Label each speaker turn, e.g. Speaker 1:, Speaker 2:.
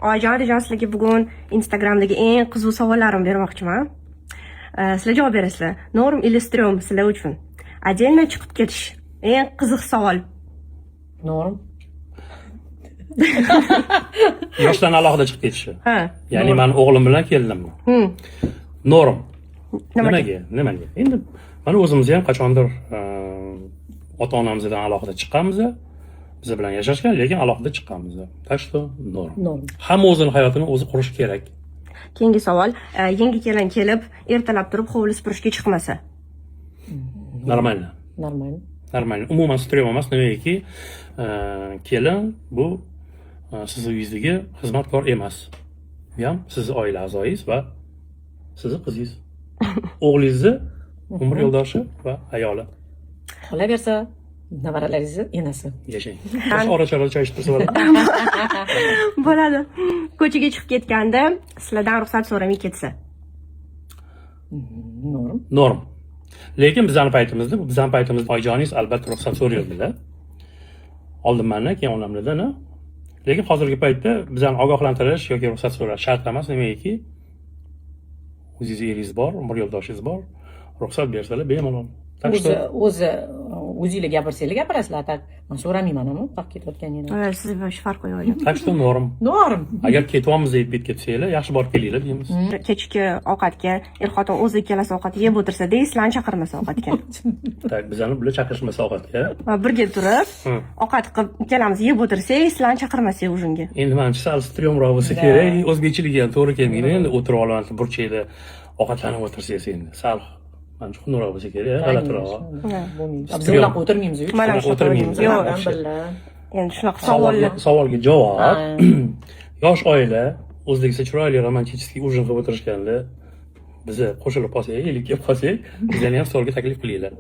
Speaker 1: Oyijon, sizlarga bugun Instagramdagi eng qiziq savollarimni bermoqchiman. Sizlar javob berasizlar. Norm или стрём sizlar uchun. Отдельно chiqib ketish. Eng qiziq savol.
Speaker 2: Norm.
Speaker 3: Yoshdan alohida chiqib ketishi.
Speaker 1: Ha.
Speaker 3: Ya'ni men o'g'lim bilan keldimmi? Norm. Nimaga? Endi mana o'zimiz ham qachondir ota-onamizdan alohida chiqqanmiz. Biz bilan yashashgan, lekin alohida chiqqanmiz. Так что norm. Hamma o'zining hayotini o'zi qurish kerak.
Speaker 1: Keyingi savol, yangi kelin kelib, ertalab turib hovli supurishga chiqmasa.
Speaker 3: Normalno. Normalno. Umuman sтрём emas, negaki kelin bu sizni uyingizdagi xizmatkor emas. Bu ham sizning oila a'zoyingiz va sizning qizingiz. O'g'lingizni umr yo'ldoshi va ayoli.
Speaker 2: Qolaversa, nevaralaringizni enasi.
Speaker 3: Yashang. Ora-chora choy ichib tursa bo'ladi.
Speaker 1: Bo'ladi. Ko'chaga chiqib ketganda sizlardan ruxsat so'ramay ketsa.
Speaker 2: Norm.
Speaker 3: Lekin bizning paytimizda oyijoningiz albatta ruxsat so'raydilar. Oldin menda, keyin onamdan. Lekin hozirgi paytda bizani ogohlantirish yoki ruxsat so'rash shart emas, negaki o'zingiz eringiz bor, umr yo'ldoshingiz bor, ruxsat bersalar bemalol.
Speaker 2: O'zingizlar gapirsanglar gapirasizlar, tak. Men so'ramayman ham, qolib ketayotganingni.
Speaker 1: Siz bosh farq qo'yaylik.
Speaker 3: Так что norm.
Speaker 2: Agar
Speaker 3: ketyapmiz deb ketsanglar, yaxshi borib kelinglar deymiz.
Speaker 1: Kechki ovqatga er-xotin o'zi ikkalasi ovqat yeb o'tirsa-da, sizlarni chaqirmasa ovqatga.
Speaker 3: Tak, bizani bular chaqirishmasa ovqatga.
Speaker 1: Birga turib, ovqat qilib ikkalamiz yeb o'tirsak, sizlarni chaqirmasak ujunga.
Speaker 3: Endi menimcha sal strёmroq bo'lsa kerak. O'zbekchilik ham to'g'ri kelmaydi. Endi o'tirib olib, burchakda ovqatlanib o'tirsangiz endi sal menimcha xunukroq bo'lsa kerak, g'alatiroq.
Speaker 2: Biz ular o'tirmaymiz.
Speaker 1: Mana shu
Speaker 3: o'tirmaymiz.
Speaker 2: Yo'q,
Speaker 1: Endi shunaqa
Speaker 3: savolga javob. Yosh oila o'zbekcha chiroyli romantik ujin qilib o'tirishganda bizni qo'shilib qolsak, kelib qolsak, bizlarni ham stolga taklif qilinglar.